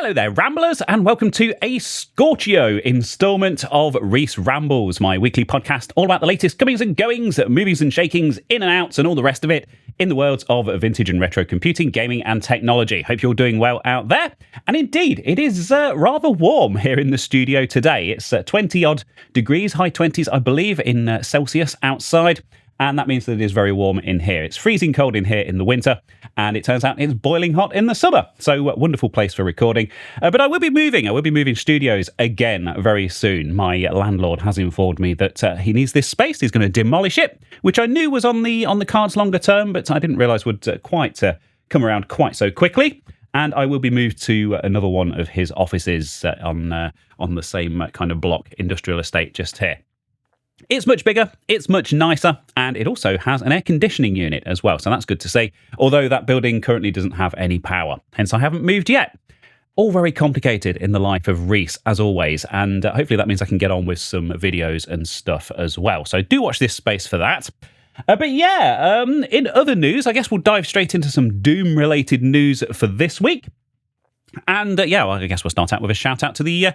Hello there, Ramblers, and welcome to a Scorchio instalment of Reese Rambles, my weekly podcast all about the latest comings and goings, movings and shakings, in and outs, and all the rest of it in the worlds of vintage and retro computing, gaming, and technology. Hope you're doing well out there. And indeed, it is rather warm here in the studio today. It's 20-odd degrees, high 20s, I believe, in Celsius outside. And that means that it is very warm in here. It's freezing cold in here in the winter, and it turns out it's boiling hot in the summer. So, wonderful place for recording. But I will be moving studios again very soon. My landlord has informed me that he needs this space. He's going to demolish it, which I knew was on the cards longer term, but I didn't realise would quite come around quite so quickly. And I will be moved to another one of his offices on the same kind of block industrial estate just here. It's much bigger, it's much nicer, and it also has an air conditioning unit as well, so that's good to see, although that building currently doesn't have any power, hence I haven't moved yet. All very complicated in the life of Reese, as always, and hopefully that means I can get on with some videos and stuff as well, so do watch this space for that. In other news, I guess we'll dive straight into some Doom-related news for this week. And I guess we'll start out with a shout-out to the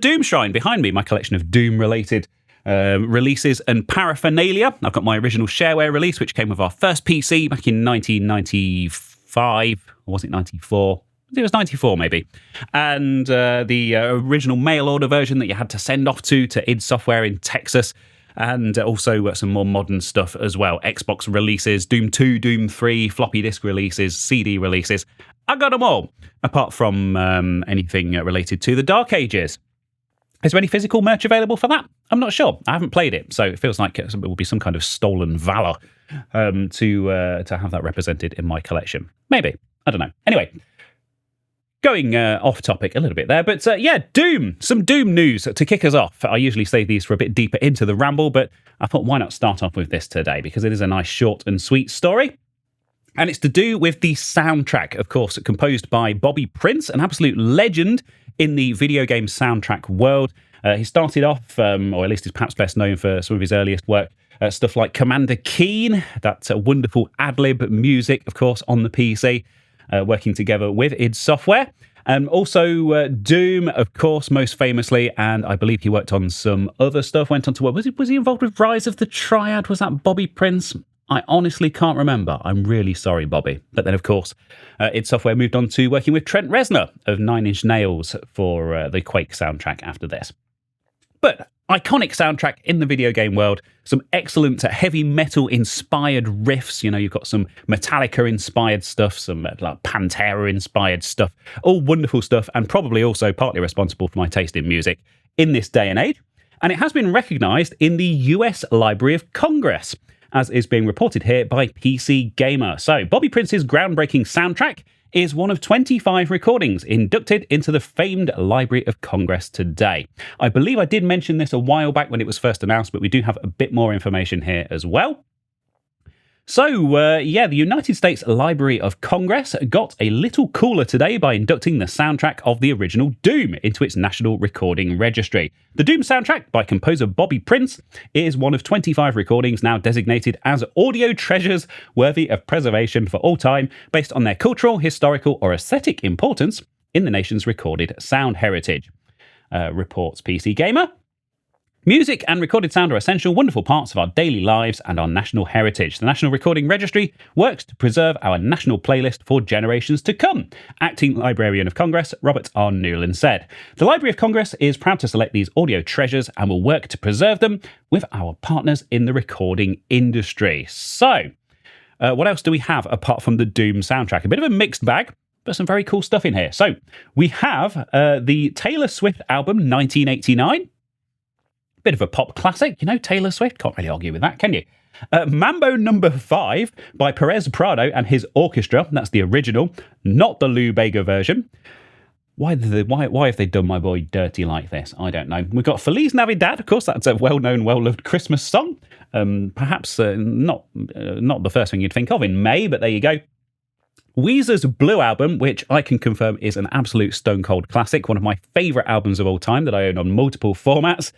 Doom Shrine behind me, my collection of Doom-related releases and paraphernalia. I've got my original shareware release, which came with our first PC back in 1995, or was it 94? It was 94 maybe. And the original mail order version that you had to send off to id Software in Texas. And also some more modern stuff as well. Xbox releases, Doom 2, Doom 3, floppy disk releases, CD releases. I got them all, apart from anything related to the Dark Ages. Is there any physical merch available for that? I'm not sure. I haven't played it, so it feels like it will be some kind of stolen valor to have that represented in my collection. Maybe. I don't know. Anyway, going off topic a little bit there, but Doom. Some Doom news to kick us off. I usually save these for a bit deeper into the ramble, but I thought why not start off with this today, because it is a nice short and sweet story. And it's to do with the soundtrack, of course, composed by Bobby Prince, an absolute legend in the video game soundtrack world. He started off, or at least is perhaps best known for some of his earliest work, stuff like Commander Keen, that wonderful ad-lib music, of course, on the PC, working together with id Software. Also Doom, of course, most famously, and I believe he worked on some other stuff, went on to work. Was he involved with Rise of the Triad? Was that Bobby Prince? I honestly can't remember. I'm really sorry, Bobby. But then, of course, id Software moved on to working with Trent Reznor of Nine Inch Nails for the Quake soundtrack after this. But iconic soundtrack in the video game world. Some excellent heavy metal-inspired riffs. You know, you've got some Metallica-inspired stuff, some like Pantera-inspired stuff. All wonderful stuff, and probably also partly responsible for my taste in music in this day and age. And it has been recognised in the US Library of Congress, as is being reported here by PC Gamer. So, Bobby Prince's groundbreaking soundtrack is one of 25 recordings inducted into the famed Library of Congress today. I believe I did mention this a while back when it was first announced, but we do have a bit more information here as well. So, the United States Library of Congress got a little cooler today by inducting the soundtrack of the original Doom into its National Recording Registry. The Doom soundtrack by composer Bobby Prince is one of 25 recordings now designated as audio treasures worthy of preservation for all time based on their cultural, historical, or aesthetic importance in the nation's recorded sound heritage, reports PC Gamer. Music and recorded sound are essential, wonderful parts of our daily lives and our national heritage. The National Recording Registry works to preserve our national playlist for generations to come. Acting Librarian of Congress, Robert R. Newland said, "The Library of Congress is proud to select these audio treasures and will work to preserve them with our partners in the recording industry." So, what else do we have apart from the Doom soundtrack? A bit of a mixed bag, but some very cool stuff in here. So, we have the Taylor Swift album 1989. Bit of a pop classic, you know, Taylor Swift. Can't really argue with that, can you? Mambo No. 5 by Perez Prado and his orchestra. That's the original, not the Lou Bega version. Why have they done my boy dirty like this? I don't know. We've got Feliz Navidad, of course. That's a well-known, well-loved Christmas song. Perhaps not the first thing you'd think of in May, but there you go. Weezer's Blue album, which I can confirm is an absolute stone-cold classic, one of my favourite albums of all time that I own on multiple formats.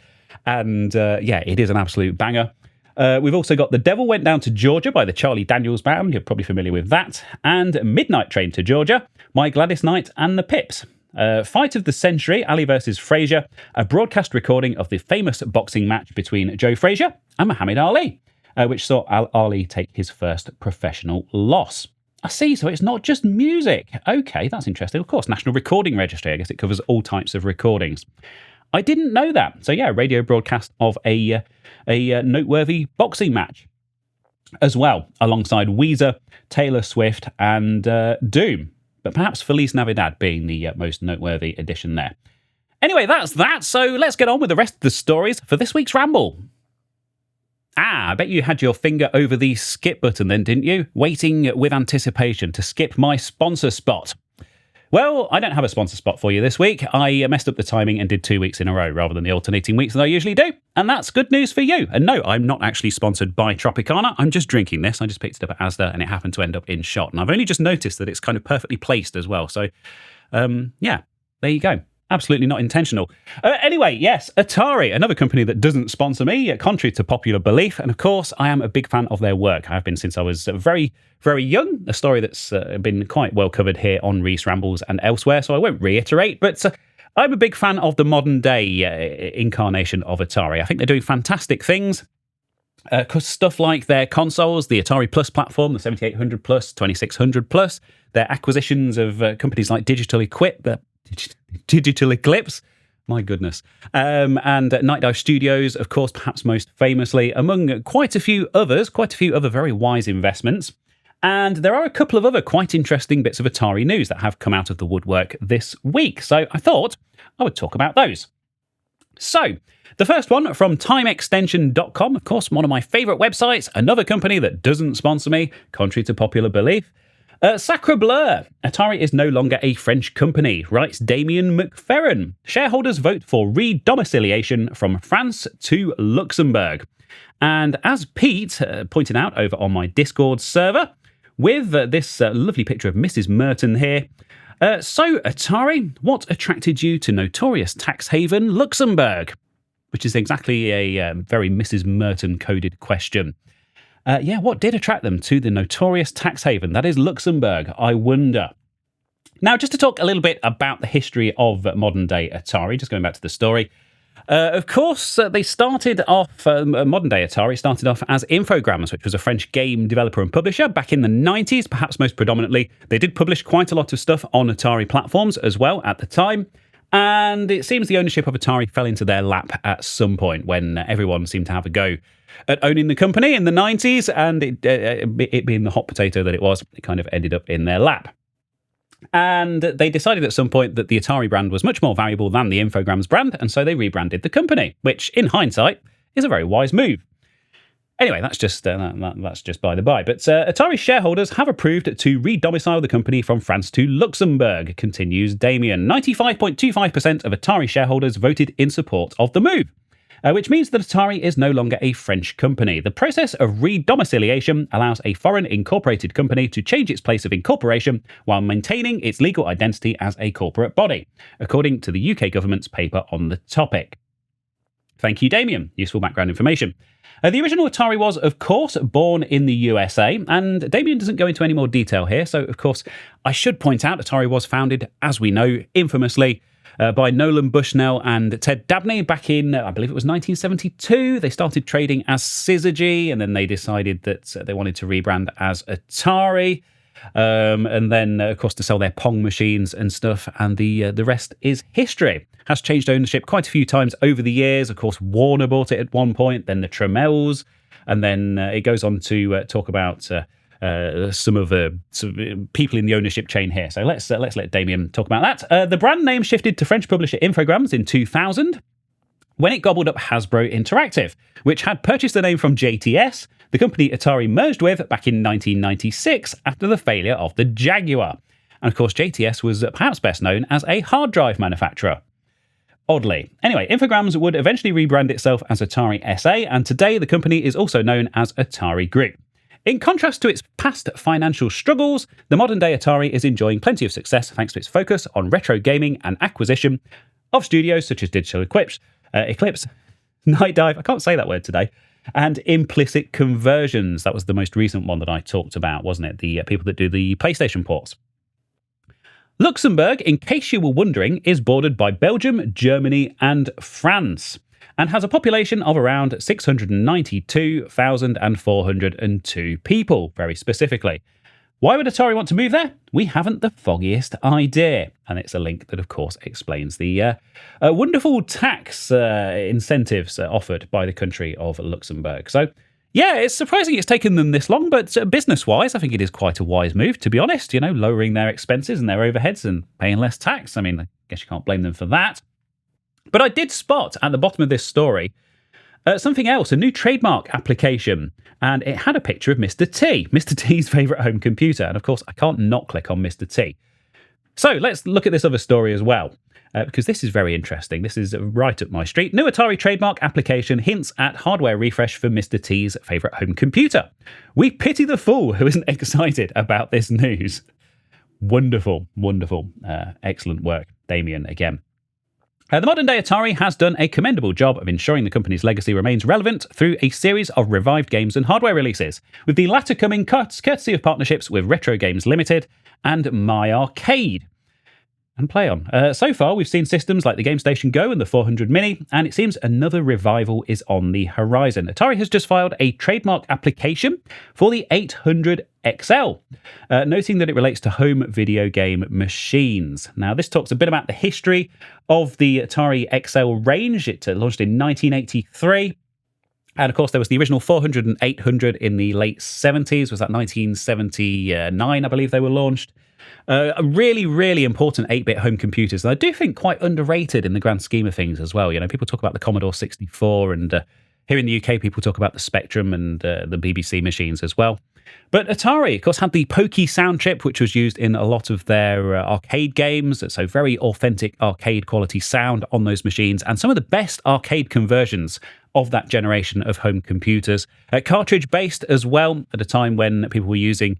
And it is an absolute banger. We've also got The Devil Went Down to Georgia by the Charlie Daniels Band. You're probably familiar with that. And Midnight Train to Georgia, My Gladys Knight and the Pips. Fight of the Century, Ali versus Frazier, a broadcast recording of the famous boxing match between Joe Frazier and Muhammad Ali, which saw Ali take his first professional loss. I see, so it's not just music. Okay, that's interesting. Of course, National Recording Registry. I guess it covers all types of recordings. I didn't know that. So yeah, radio broadcast of a noteworthy boxing match as well, alongside Weezer, Taylor Swift, and Doom. But perhaps Feliz Navidad being the most noteworthy addition there. Anyway, that's that. So let's get on with the rest of the stories for this week's Ramble. I bet you had your finger over the skip button then, didn't you? Waiting with anticipation to skip my sponsor spot. Well, I don't have a sponsor spot for you this week. I messed up the timing and did 2 weeks in a row rather than the alternating weeks that I usually do. And that's good news for you. And no, I'm not actually sponsored by Tropicana. I'm just drinking this. I just picked it up at Asda and it happened to end up in shot. And I've only just noticed that it's kind of perfectly placed as well. So, yeah, there you go. Absolutely not intentional. Anyway, yes, Atari, another company that doesn't sponsor me, contrary to popular belief. And of course, I am a big fan of their work. I have been since I was very, very young. A story that's been quite well covered here on Rees Rambles and elsewhere, so I won't reiterate. But I'm a big fan of the modern day incarnation of Atari. I think they're doing fantastic things. Stuff like their consoles, the Atari Plus platform, the 7800 Plus, 2600 Plus, their acquisitions of companies like Digital Eclipse, my goodness, and Night Dive Studios, of course, perhaps most famously, among quite a few other very wise investments. And there are a couple of other quite interesting bits of Atari news that have come out of the woodwork this week. So I thought I would talk about those. So the first one from timeextension.com, of course, one of my favourite websites, another company that doesn't sponsor me, contrary to popular belief. Sacre bleu, Atari is no longer a French company, writes Damien McFerrin. Shareholders vote for re-domiciliation from France to Luxembourg. And as Pete pointed out over on my Discord server, with this lovely picture of Mrs. Merton here. So, Atari, what attracted you to notorious tax haven Luxembourg? Which is exactly a very Mrs. Merton coded question. What did attract them to the notorious tax haven? That is Luxembourg, I wonder. Now, just to talk a little bit about the history of modern day Atari, just going back to the story. Of course, they started off, modern day Atari started off as Infogrames, which was a French game developer and publisher back in the 90s, perhaps most predominantly. They did publish quite a lot of stuff on Atari platforms as well at the time. And it seems the ownership of Atari fell into their lap at some point when everyone seemed to have a go at owning the company in the 90s, and it being the hot potato that it was, it kind of ended up in their lap. And they decided at some point that the Atari brand was much more valuable than the Infogrames brand, and so they rebranded the company, which, in hindsight, is a very wise move. Anyway, that's just by the by. But Atari shareholders have approved to re-domicile the company from France to Luxembourg, continues Damien. 95.25% of Atari shareholders voted in support of the move. Which means that Atari is no longer a French company. The process of re-domiciliation allows a foreign incorporated company to change its place of incorporation while maintaining its legal identity as a corporate body, according to the UK government's paper on the topic. Thank you, Damien. Useful background information. The original Atari was, of course, born in the USA, and Damien doesn't go into any more detail here, so, of course, I should point out Atari was founded, as we know, infamously, by Nolan Bushnell and Ted Dabney back in, I believe it was 1972. They started trading as Syzygy, and then they decided that they wanted to rebrand as Atari, and then, of course, to sell their Pong machines and stuff, and the rest is history. Has changed ownership quite a few times over the years. Of course, Warner bought it at one point, then the Tremels, and then it goes on to talk about some of the people in the ownership chain here. So let's let Damien talk about that. The brand name shifted to French publisher Infogrames in 2000 when it gobbled up Hasbro Interactive, which had purchased the name from JTS, the company Atari merged with back in 1996 after the failure of the Jaguar. And of course, JTS was perhaps best known as a hard drive manufacturer. Oddly. Anyway, Infogrames would eventually rebrand itself as Atari SA, and today the company is also known as Atari Group. In contrast to its past financial struggles, the modern-day Atari is enjoying plenty of success thanks to its focus on retro gaming and acquisition of studios such as Digital Eclipse, Night Dive, I can't say that word today, and Implicit Conversions. That was the most recent one that I talked about, wasn't it? The people that do the PlayStation ports. Luxembourg, in case you were wondering, is bordered by Belgium, Germany, and France, and has a population of around 692,402 people, very specifically. Why would Atari want to move there? We haven't the foggiest idea. And it's a link that, of course, explains the wonderful tax incentives offered by the country of Luxembourg. So, yeah, it's surprising it's taken them this long, but business-wise, I think it is quite a wise move, to be honest, lowering their expenses and their overheads and paying less tax. I mean, I guess you can't blame them for that. But I did spot at the bottom of this story something else, a new trademark application, and it had a picture of Mr. T, Mr. T's favourite home computer. And of course, I can't not click on Mr. T. So let's look at this other story as well, because this is very interesting. This is right up my street. New Atari trademark application hints at hardware refresh for Mr. T's favourite home computer. We pity the fool who isn't excited about this news. Wonderful, wonderful. Excellent work, Damien, again. The modern-day Atari has done a commendable job of ensuring the company's legacy remains relevant through a series of revived games and hardware releases, with the latter coming courtesy of partnerships with Retro Games Limited and My Arcade and Play On. So far, we've seen systems like the GameStation Go and the 400 Mini, and it seems another revival is on the horizon. Atari has just filed a trademark application for the 800 XL, noting that it relates to home video game machines. Now, this talks a bit about the history of the Atari XL range. It launched in 1983. And of course, there was the original 400 and 800 in the late 70s. Was that 1979, I believe they were launched? Really, really important 8-bit home computers. And I do think quite underrated in the grand scheme of things as well. People talk about the Commodore 64, and here in the UK, people talk about the Spectrum and the BBC machines as well. But Atari, of course, had the Pokey sound chip, which was used in a lot of their arcade games. So very authentic arcade quality sound on those machines, and some of the best arcade conversions of that generation of home computers. Cartridge-based as well, at a time when people were using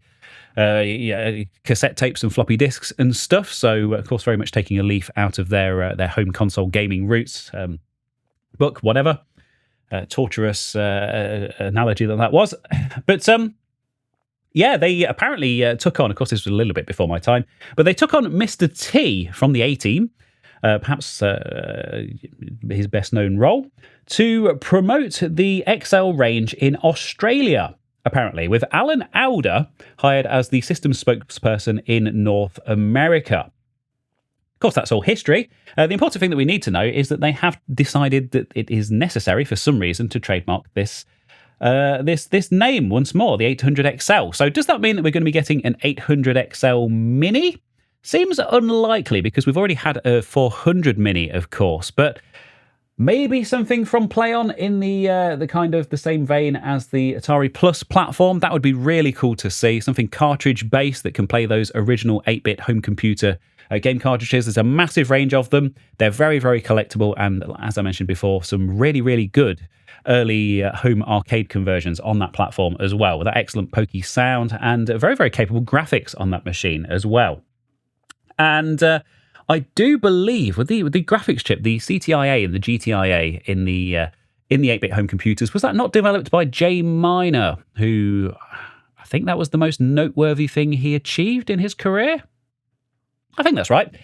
cassette tapes and floppy disks and stuff. So, of course, very much taking a leaf out of their home console gaming roots. Book, whatever. Torturous analogy that was. But yeah, they apparently took on, of course, this was a little bit before my time, but they took on Mr. T from the A-Team, perhaps his best known role, to promote the XL range in Australia, apparently, with Alan Alder hired as the system spokesperson in North America. Of course, that's all history. The important thing that we need to know is that they have decided that it is necessary for some reason to trademark this name once more, the 800 XL. So does that mean that we're going to be getting an 800 XL Mini? Seems unlikely, because we've already had a 400 Mini, of course, but maybe something from Play On in the kind of the same vein as the Atari Plus platform. That would be really cool to see. Something cartridge-based that can play those original 8-bit home computer game cartridges. There's a massive range of them. They're very, very collectible, and as I mentioned before, some really, really good early home arcade conversions on that platform as well, with that excellent pokey sound and very, very capable graphics on that machine as well. And I do believe with the graphics chip, the CTIA and the GTIA in the 8-bit home computers, was that not developed by Jay Miner, who I think that was the most noteworthy thing he achieved in his career? I think that's right.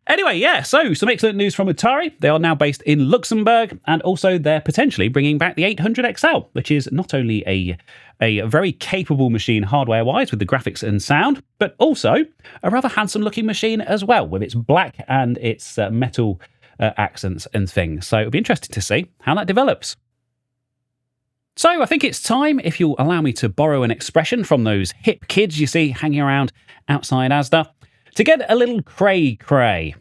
Anyway, yeah, so some excellent news from Atari. They are now based in Luxembourg, and also they're potentially bringing back the 800 XL, which is not only a very capable machine hardware-wise with the graphics and sound, but also a rather handsome-looking machine as well, with its black and its metal accents and things. So it'll be interesting to see how that develops. So I think it's time, if you'll allow me to borrow an expression from those hip kids you see hanging around outside Asda, to get a little cray-cray.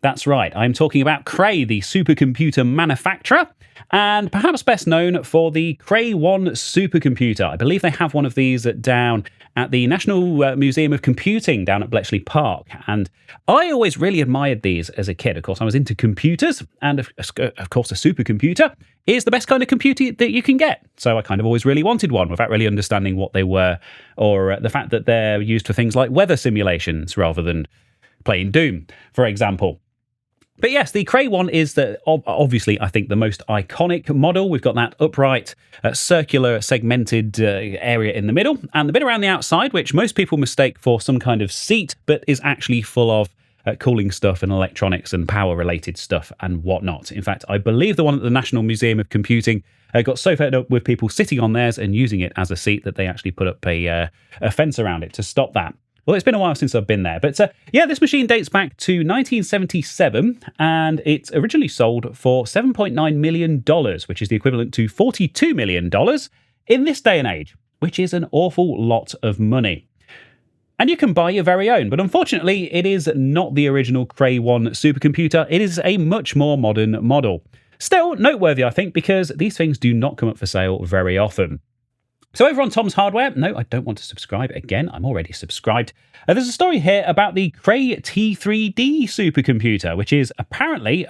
That's right, I'm talking about Cray, the supercomputer manufacturer, and perhaps best known for the Cray 1 supercomputer. I believe they have one of these down at the National Museum of Computing down at Bletchley Park, and I always really admired these as a kid. Of course, I was into computers, and of course a supercomputer is the best kind of computer that you can get. So I kind of always really wanted one without really understanding what they were, or the fact that they're used for things like weather simulations rather than playing Doom, for example. But yes, the Cray one is obviously, I think, the most iconic model. We've got that upright, circular, segmented area in the middle, and the bit around the outside, which most people mistake for some kind of seat, but is actually full of cooling stuff and electronics and power-related stuff and whatnot. In fact, I believe the one at the National Museum of Computing got so fed up with people sitting on theirs and using it as a seat that they actually put up a fence around it to stop that. Well, it's been a while since I've been there. But yeah, this machine dates back to 1977, and it's originally sold for $7.9 million, which is the equivalent to $42 million in this day and age, which is an awful lot of money. And you can buy your very own, but unfortunately, it is not the original Cray 1 supercomputer. It is a much more modern model. Still noteworthy, I think, because these things do not come up for sale very often. So over on Tom's Hardware, no, I don't want to subscribe. Again, I'm already subscribed. There's a story here about the Cray T3D supercomputer, which is apparently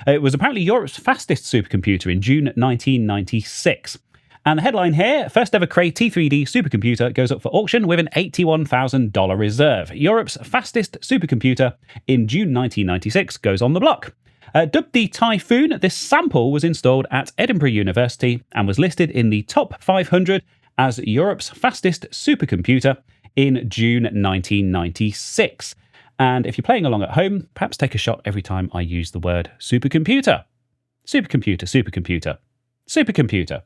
it was apparently Europe's fastest supercomputer in June 1996. And the headline here, first ever Cray T3D supercomputer goes up for auction with an $81,000 reserve. Europe's fastest supercomputer in June 1996 goes on the block. Dubbed the Typhoon, this sample was installed at Edinburgh University and was listed in the top 500 as Europe's fastest supercomputer in June 1996. And if you're playing along at home, perhaps take a shot every time I use the word supercomputer. Supercomputer, supercomputer, supercomputer.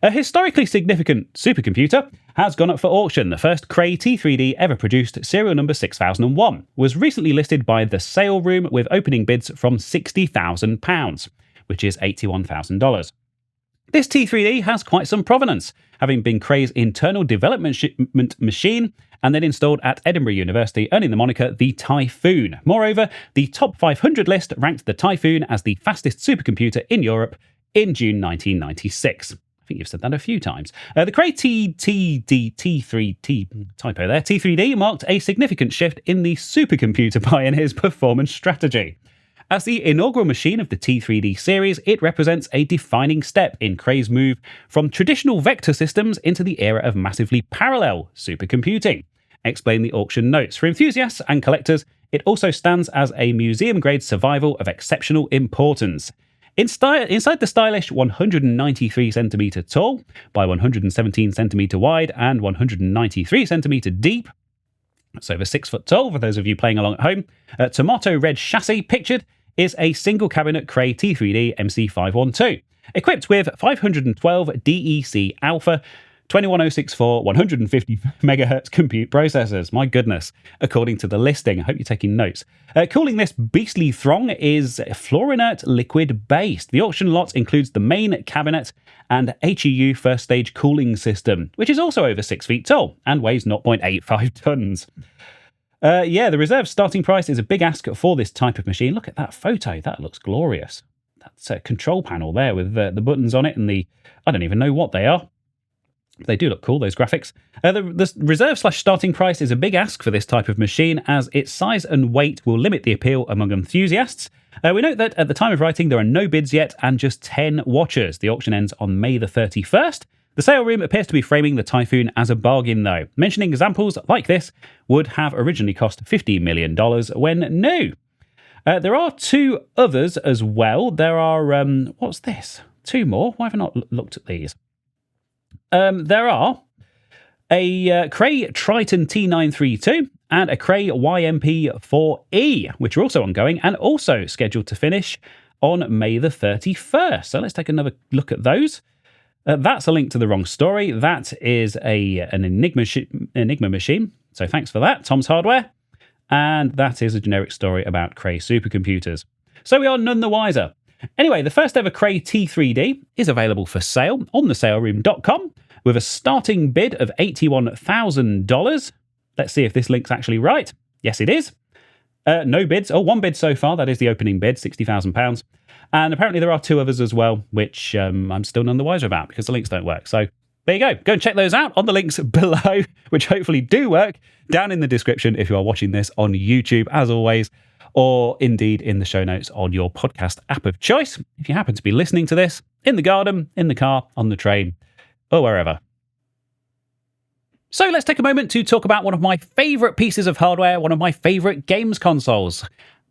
A historically significant supercomputer has gone up for auction. The first Cray T3D ever produced, serial number 6001, was recently listed by the Sale Room with opening bids from £60,000, which is $81,000. This T3D has quite some provenance, having been Cray's internal development machine and then installed at Edinburgh University, earning the moniker the Typhoon. Moreover, the top 500 list ranked the Typhoon as the fastest supercomputer in Europe in June 1996. I think you've said that a few times. The Cray T3D marked a significant shift in the supercomputer pioneer's performance strategy. As the inaugural machine of the T3D series, it represents a defining step in Cray's move from traditional vector systems into the era of massively parallel supercomputing. Explain the auction notes. For enthusiasts and collectors, it also stands as a museum-grade survival of exceptional importance. Inside the stylish 193cm tall by 117cm wide and 193cm deep, that's over 6 foot tall for those of you playing along at home, tomato red chassis pictured is a single cabinet Cray T3D MC512, equipped with 512 DEC Alpha 21064 150 megahertz compute processors. My goodness, according to the listing. I hope you're taking notes. Cooling this beastly throng is floor-inert liquid based. The auction lot includes the main cabinet and HEU first stage cooling system, which is also over 6 feet tall and weighs 0.85 tons. Yeah, the reserve starting price is a big ask for this type of machine. Look at that photo. That looks glorious. That's a control panel there with the buttons on it and I don't even know what they are. They do look cool, those graphics. The reserve/starting price is a big ask for this type of machine, as its size and weight will limit the appeal among enthusiasts. We note that at the time of writing, there are no bids yet and just 10 watchers. The auction ends on May the 31st. The sale room appears to be framing the Typhoon as a bargain, though. Mentioning examples like this would have originally cost $50 million when new. There are 2 others as well. There are, what's this? 2 more? Why have I not looked at these? There are a Cray Triton T932 and a Cray YMP4E, which are also ongoing and also scheduled to finish on May the 31st. So let's take another look at those. That's a link to the wrong story. That is an Enigma machine. So thanks for that, Tom's Hardware. And that is a generic story about Cray supercomputers. So we are none the wiser. Anyway, the first ever Cray T3D is available for sale on thesaleroom.com with a starting bid of $81,000. Let's see if this link's actually right. Yes, it is. No bids. Oh, 1 bid so far. That is the opening bid, £60,000. And apparently there are 2 others as well, which I'm still none the wiser about because the links don't work. So there you go. Go and check those out on the links below, which hopefully do work, down in the description if you are watching this on YouTube, as always, or indeed in the show notes on your podcast app of choice, if you happen to be listening to this in the garden, in the car, on the train, or wherever. So let's take a moment to talk about one of my favourite pieces of hardware, one of my favourite games consoles.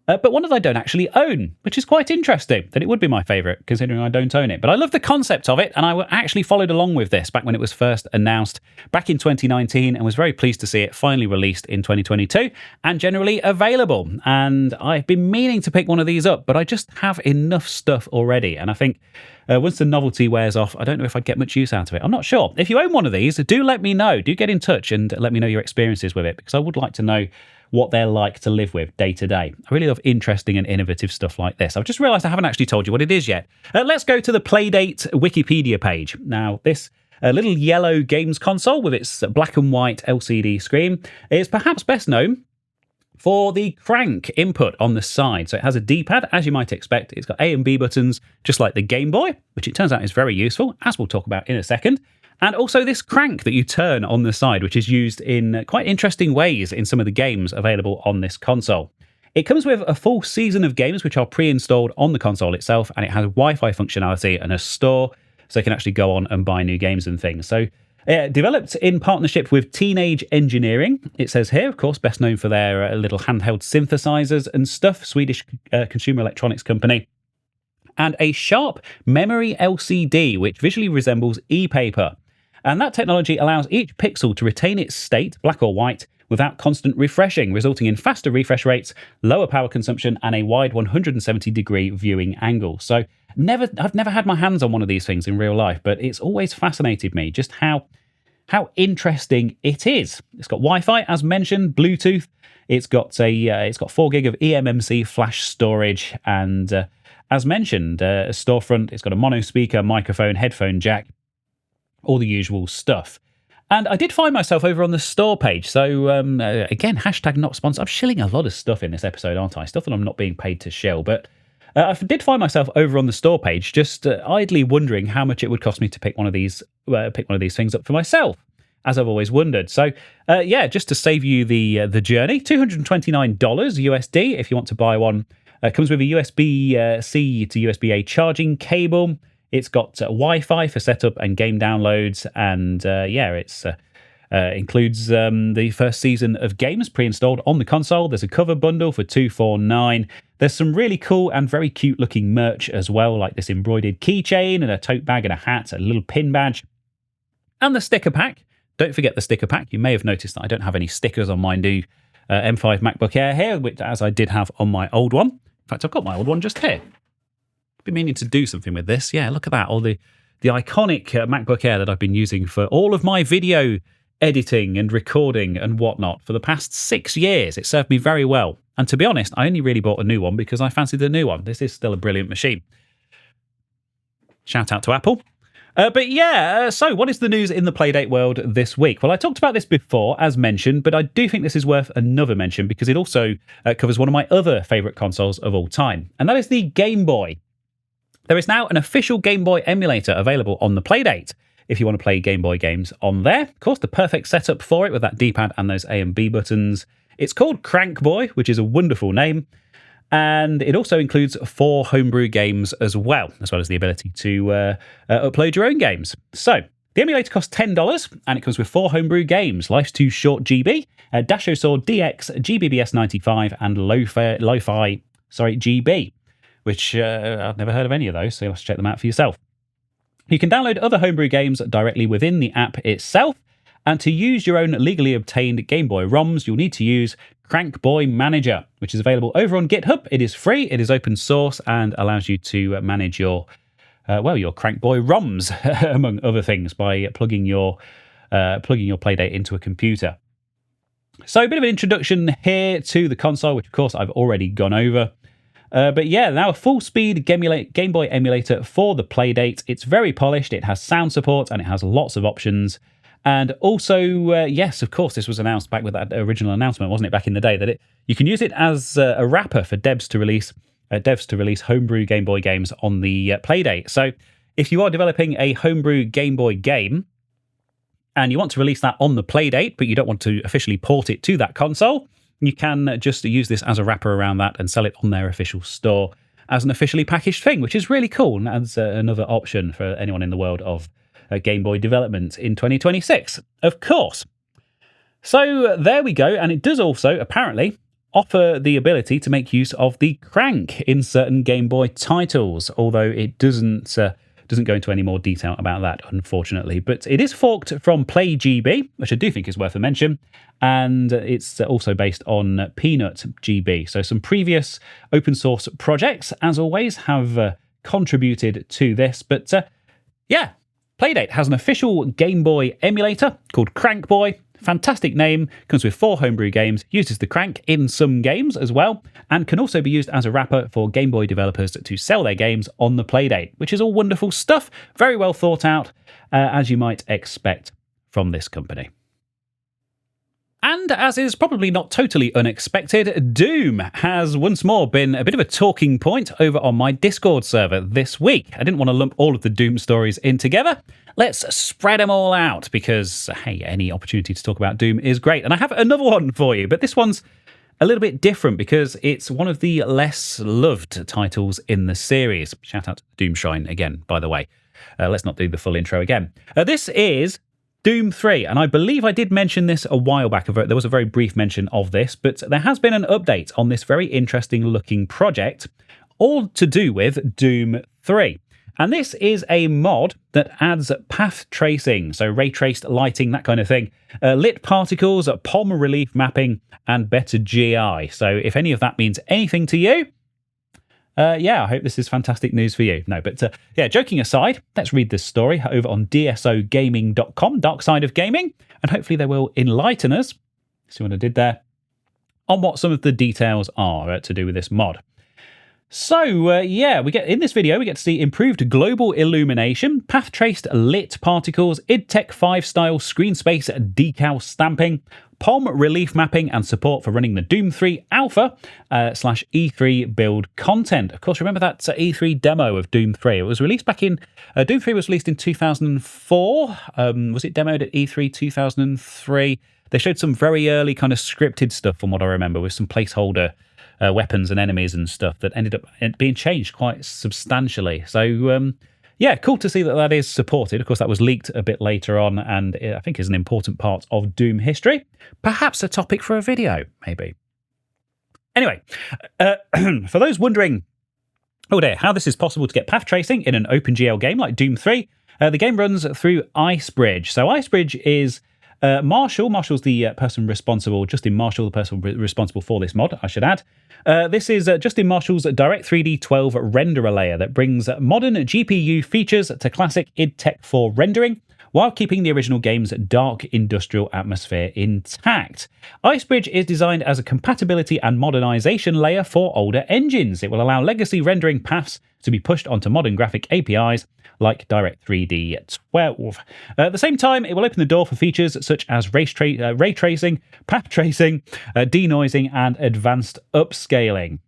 but one that I don't actually own, which is quite interesting, that it would be my favourite, considering I don't own it. But I love the concept of it, and I actually followed along with this back when it was first announced back in 2019, and was very pleased to see it finally released in 2022, and generally available. And I've been meaning to pick one of these up, but I just have enough stuff already, and I think once the novelty wears off, I don't know if I'd get much use out of it. I'm not sure. If you own one of these, do let me know. Do get in touch and let me know your experiences with it, because I would like to know what they're like to live with day to day. I really love interesting and innovative stuff like this. I've just realised I haven't actually told you what it is yet. Let's go to the Playdate Wikipedia page. Now, this little yellow games console with its black and white LCD screen is perhaps best known for the crank input on the side. So it has a D-pad, as you might expect. It's got A and B buttons, just like the Game Boy, which it turns out is very useful, as we'll talk about in a second. And also this crank that you turn on the side, which is used in quite interesting ways in some of the games available on this console. It comes with a full season of games which are pre-installed on the console itself, and it has Wi-Fi functionality and a store, so you can actually go on and buy new games and things. So developed in partnership with Teenage Engineering, it says here, of course, best known for their little handheld synthesizers and stuff, Swedish consumer electronics company. And a Sharp memory LCD, which visually resembles e-paper. And that technology allows each pixel to retain its state, black or white, without constant refreshing, resulting in faster refresh rates, lower power consumption, and a wide 170-degree viewing angle. So I've never had my hands on one of these things in real life, but it's always fascinated me just how interesting it is. It's got Wi-Fi, as mentioned, Bluetooth. It's got 4 gig of eMMC flash storage, and as mentioned, a storefront. It's got a mono speaker, microphone, headphone jack, all the usual stuff. And I did find myself over on the store page. So again, hashtag not sponsored. I'm shilling a lot of stuff in this episode, aren't I? Stuff that I'm not being paid to shill. But I did find myself over on the store page, just idly wondering how much it would cost me to pick one of these things up for myself, as I've always wondered. So just to save you the journey, $229 USD if you want to buy one. It comes with a USB-C to USB-A charging cable. It's got Wi-Fi for setup and game downloads, and it includes the first season of games pre-installed on the console. There's a cover bundle for $249. There's some really cool and very cute-looking merch as well, like this embroidered keychain and a tote bag and a hat, a little pin badge, and the sticker pack. Don't forget the sticker pack. You may have noticed that I don't have any stickers on my new M5 MacBook Air here, as I did have on my old one. In fact, I've got my old one just here. Been meaning to do something with this. Yeah, look at that. All the iconic MacBook Air that I've been using for all of my video editing and recording and whatnot for the past 6 years. It served me very well. And to be honest, I only really bought a new one because I fancied the new one. This is still a brilliant machine. Shout out to Apple. So what is the news in the Playdate world this week? Well, I talked about this before, as mentioned, but I do think this is worth another mention because it also covers one of my other favourite consoles of all time, and that is the Game Boy. There is now an official Game Boy emulator available on the Playdate if you want to play Game Boy games on there. Of course, the perfect setup for it with that D-pad and those A and B buttons. It's called CrankBoy, which is a wonderful name. And it also includes 4 homebrew games as well as the ability to upload your own games. So the emulator costs $10 and it comes with 4 homebrew games: Life's Too Short GB, Dasho Sword DX, GBBS 95, and Lo-Fi GB, which I've never heard of any of those, so you'll have to check them out for yourself. You can download other homebrew games directly within the app itself, and to use your own legally obtained Game Boy ROMs, you'll need to use CrankBoy Manager, which is available over on GitHub. It is free, it is open source, and allows you to manage your CrankBoy ROMs, among other things, by plugging your Playdate into a computer. So a bit of an introduction here to the console, which of course I've already gone over. Now a full-speed Game Boy emulator for the Playdate. It's very polished, it has sound support, and it has lots of options. And also, yes, of course, this was announced back with that original announcement, wasn't it, back in the day, that you can use it as a wrapper for devs to release homebrew Game Boy games on the Playdate. So if you are developing a homebrew Game Boy game and you want to release that on the Playdate, but you don't want to officially port it to that console, you can just use this as a wrapper around that and sell it on their official store as an officially packaged thing, which is really cool and adds another option for anyone in the world of Game Boy development in 2026, of course. So there we go, and it does also apparently offer the ability to make use of the crank in certain Game Boy titles, although it doesn't go into any more detail about that, unfortunately. But it is forked from PlayGB, which I do think is worth a mention, and it's also based on Peanut GB. So some previous open source projects, as always, have contributed to this. But yeah, Playdate has an official Game Boy emulator called CrankBoy. Fantastic name, comes with 4 homebrew games, uses the crank in some games as well, and can also be used as a wrapper for Game Boy developers to sell their games on the Playdate, which is all wonderful stuff, very well thought out, as you might expect from this company. And as is probably not totally unexpected, Doom has once more been a bit of a talking point over on my Discord server this week. I didn't want to lump all of the Doom stories in together. Let's spread them all out because, hey, any opportunity to talk about Doom is great. And I have another one for you, but this one's a little bit different because it's one of the less loved titles in the series. Shout out to Doom Shrine again, by the way. Let's not do the full intro again. This is Doom 3, and I believe I did mention this a while back. There was a very brief mention of this, but there has been an update on this very interesting looking project, all to do with Doom 3. And this is a mod that adds path tracing, so ray traced lighting, that kind of thing, lit particles, POM relief mapping, and better GI. So if any of that means anything to you, yeah, I hope this is fantastic news for you. No, but yeah, joking aside, let's read this story over on dsogaming.com, Dark Side of Gaming, and hopefully they will enlighten us, see what I did there, on what some of the details are to do with this mod. So, yeah, in this video, we get to see improved global illumination, path-traced lit particles, idTech 5 style screen space decal stamping, POM relief mapping, and support for running the Doom 3 Alpha slash E3 build content. Of course, remember that E3 demo of Doom 3? It was released back in... Doom 3 was released in 2004. Was it demoed at E3 2003? They showed some very early kind of scripted stuff from what I remember, with some placeholder weapons and enemies and stuff that ended up being changed quite substantially. So, yeah, cool to see that that is supported. Of course, that was leaked a bit later on and I think is an important part of Doom history. Perhaps a topic for a video, maybe. Anyway, for those wondering, oh dear, how this is possible to get path tracing in an OpenGL game like Doom 3, the game runs through Icebridge. So Icebridge is... Marshall's the person responsible, Justin Marshall, the person responsible for this mod, I should add. This is Justin Marshall's Direct 3D 12 renderer layer that brings modern GPU features to classic idTech 4 rendering while keeping the original game's dark industrial atmosphere intact. Icebridge is designed as a compatibility and modernization layer for older engines. It will allow legacy rendering paths to be pushed onto modern graphic APIs like Direct3D 12. At the same time, it will open the door for features such as ray tracing, path tracing, denoising, and advanced upscaling.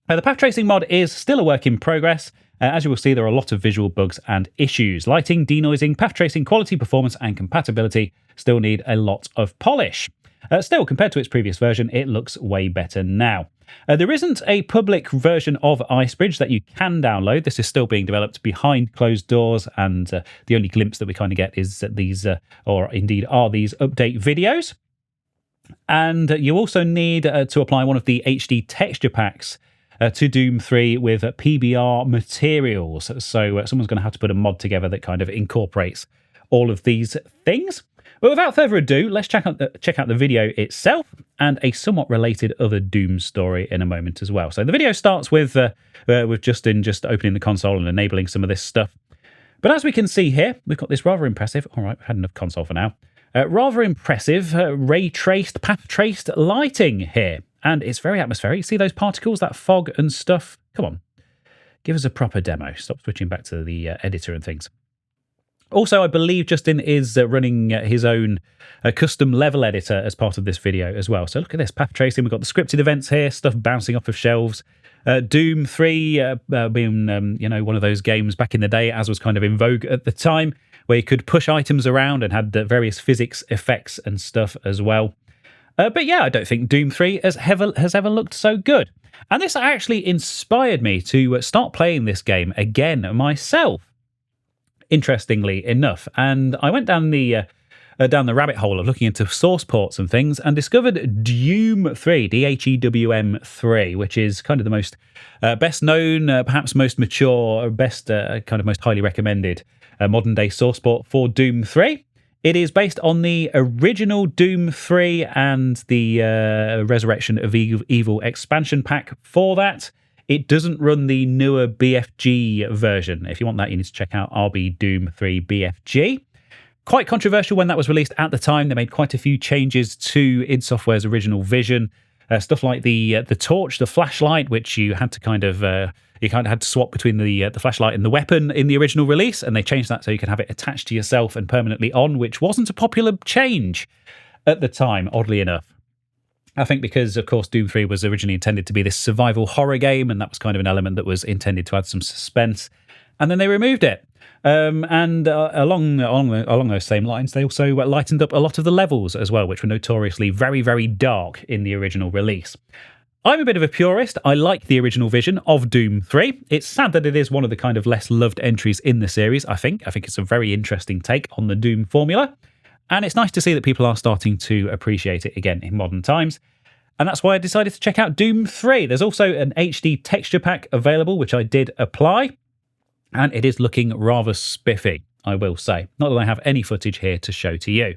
The path tracing mod is still a work in progress. As you will see, there are a lot of visual bugs and issues. Lighting, denoising, path tracing, quality, performance, and compatibility still need a lot of polish. Still, compared to its previous version, it looks way better now. There isn't a public version of Icebridge that you can download. This is still being developed behind closed doors, and the only glimpse that we kind of get is that these, or indeed are these, update videos. And you also need to apply one of the HD texture packs to Doom 3 with PBR materials. So someone's going to have to put a mod together that kind of incorporates all of these things. But without further ado, let's check out the video itself and a somewhat related other Doom story in a moment as well. So the video starts with Justin just opening the console and enabling some of this stuff. But as we can see here, we've got this rather impressive... All right, we've had enough console for now. Rather impressive ray-traced, path-traced lighting here. And it's very atmospheric. You see those particles, that fog and stuff? Come on, give us a proper demo. Stop switching back to the editor and things. Also, I believe Justin is running his own custom level editor as part of this video as well. So look at this, path tracing. We've got the scripted events here, stuff bouncing off of shelves. Doom 3 being, one of those games back in the day, as was kind of in vogue at the time, where you could push items around and had various physics effects and stuff as well. But yeah, I don't think Doom 3 has ever looked so good. And this actually inspired me to start playing this game again myself, interestingly enough. And I went down the down the rabbit hole of looking into source ports and things, and discovered Doom 3, DHEWM 3, which is kind of the most best known, perhaps most mature, best kind of most highly recommended modern day source port for Doom 3. It is based on the original Doom 3 and the Resurrection of Evil expansion pack for that. It doesn't run the newer BFG version. If you want that, you need to check out RB Doom 3 BFG. Quite controversial when that was released at the time. They made quite a few changes to id Software's original vision. Stuff like the torch, the flashlight, which you had to kind of had to swap between the flashlight and the weapon in the original release, and they changed that so you could have it attached to yourself and permanently on, which wasn't a popular change at the time, oddly enough. I think because, of course, Doom 3 was originally intended to be this survival horror game, and that was kind of an element that was intended to add some suspense, and then they removed it. And along those same lines, they also lightened up a lot of the levels as well, which were notoriously very, very dark in the original release. I'm a bit of a purist. I like the original vision of Doom 3. It's sad that it is one of the kind of less loved entries in the series, I think. I think it's a very interesting take on the Doom formula. And it's nice to see that people are starting to appreciate it again in modern times. And that's why I decided to check out Doom 3. There's also an HD texture pack available, which I did apply. And it is looking rather spiffy, I will say. Not that I have any footage here to show to you.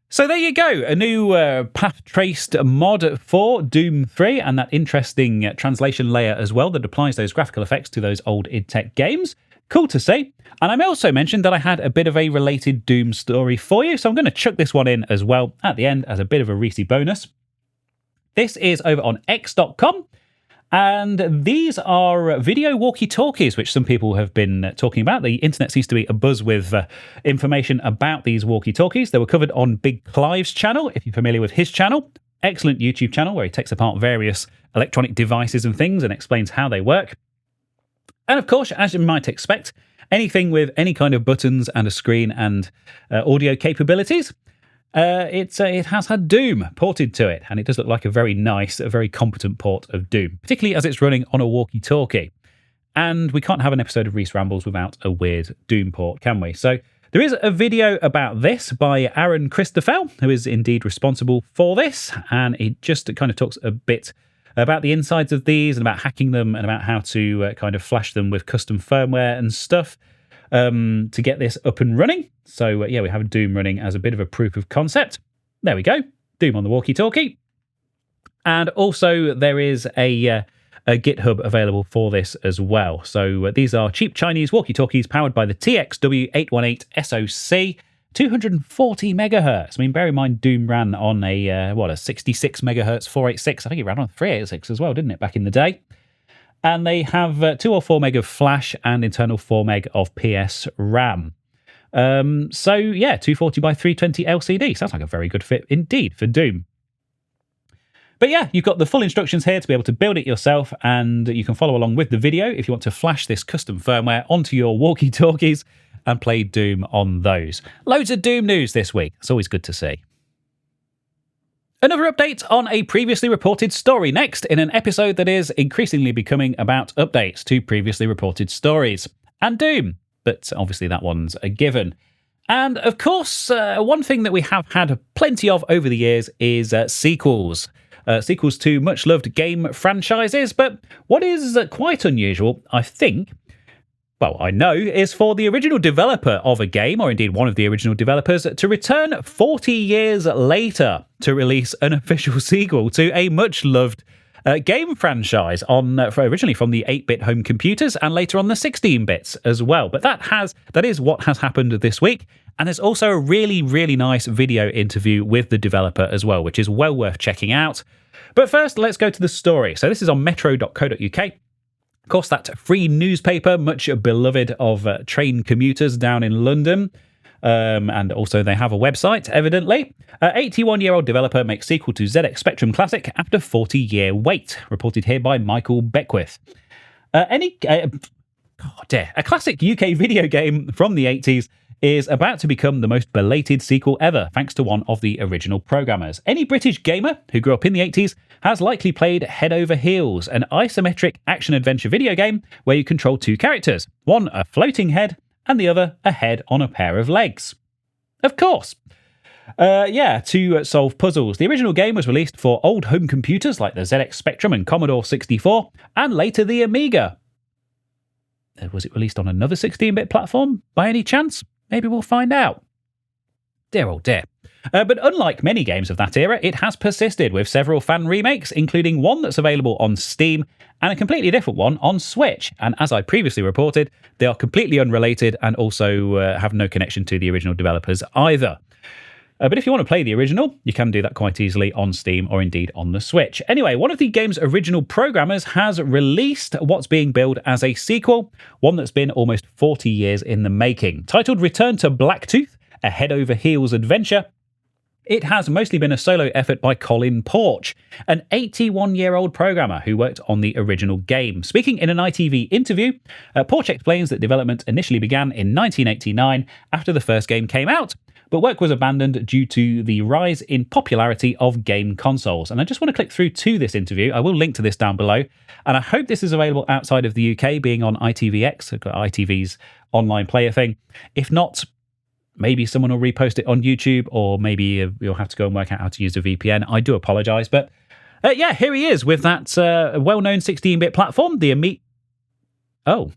So there you go, a new path-traced mod for Doom 3, and that interesting translation layer as well that applies those graphical effects to those old id Tech games. Cool to see. And I also mentioned that I had a bit of a related Doom story for you, so I'm going to chuck this one in as well at the end as a bit of a Reesy bonus. This is over on x.com. And these are video walkie-talkies, which some people have been talking about. The internet seems to be abuzz with information about these walkie-talkies. They were covered on Big Clive's channel, if you're familiar with his channel. Excellent YouTube channel where he takes apart various electronic devices and things and explains how they work. And of course, as you might expect, anything with any kind of buttons and a screen and audio capabilities, it has had Doom ported to it, and it does look like a very nice, a very competent port of Doom, particularly as it's running on a walkie-talkie. And we can't have an episode of Rees Rambles without a weird Doom port, can we? So there is a video about this by Aaron Christoffel, who is indeed responsible for this, and it just kind of talks a bit about the insides of these and about hacking them and about how to kind of flash them with custom firmware and stuff to get this up and running. So yeah, we have Doom running as a bit of a proof of concept. There we go, Doom on the walkie-talkie. And also there is a GitHub available for this as well. So these are cheap Chinese walkie-talkies powered by the TXW818 SoC, 240 megahertz. I mean, bear in mind Doom ran on a 66 megahertz 486. I think it ran on 386 as well, didn't it, back in the day? And they have 2 or 4 meg of flash and internal 4 meg of PS RAM. So yeah, 240 by 320 LCD. Sounds like a very good fit indeed for Doom. But yeah, you've got the full instructions here to be able to build it yourself, and you can follow along with the video if you want to flash this custom firmware onto your walkie-talkies and play Doom on those. Loads of Doom news this week. It's always good to see. Another update on a previously reported story next in an episode that is increasingly becoming about updates to previously reported stories. And Doom. But obviously that one's a given. And of course, one thing that we have had plenty of over the years is sequels. Sequels to much-loved game franchises. But what is quite unusual, I think, well, I know, is for the original developer of a game, or indeed one of the original developers, to return 40 years later to release an official sequel to a much-loved game franchise originally from the 8-bit home computers and later on the 16-bits as well. But that is what has happened this week. And there's also a really, really nice video interview with the developer as well, which is well worth checking out. But first, let's go to the story. So this is on metro.co.uk. Of course, that free newspaper, much beloved of train commuters down in London. And also they have a website, evidently. 81-year-old developer makes sequel to ZX Spectrum Classic after 40-year wait. Reported here by Michael Beckwith. A classic UK video game from the 80s is about to become the most belated sequel ever, thanks to one of the original programmers. Any British gamer who grew up in the 80s has likely played Head Over Heels, an isometric action-adventure video game where you control two characters, one a floating head and the other a head on a pair of legs. Of course. To solve puzzles. The original game was released for old home computers like the ZX Spectrum and Commodore 64, and later the Amiga. Was it released on another 16-bit platform by any chance? Maybe we'll find out. Dear oh dear. But unlike many games of that era, it has persisted with several fan remakes, including one that's available on Steam and a completely different one on Switch. And as I previously reported, they are completely unrelated and also have no connection to the original developers either. But if you want to play the original, you can do that quite easily on Steam or indeed on the Switch. Anyway, one of the game's original programmers has released what's being billed as a sequel, one that's been almost 40 years in the making. Titled Return to Blacktooth, a head-over-heels adventure, it has mostly been a solo effort by Colin Porch, an 81-year-old programmer who worked on the original game. Speaking in an ITV interview, Porch explains that development initially began in 1989 after the first game came out, but work was abandoned due to the rise in popularity of game consoles. And I just want to click through to this interview. I will link to this down below. And I hope this is available outside of the UK, being on ITVX, ITV's online player thing. If not, maybe someone will repost it on YouTube, or maybe you'll have to go and work out how to use a VPN. I do apologise. But here he is with that well-known 16-bit platform, the Amiga. Oh.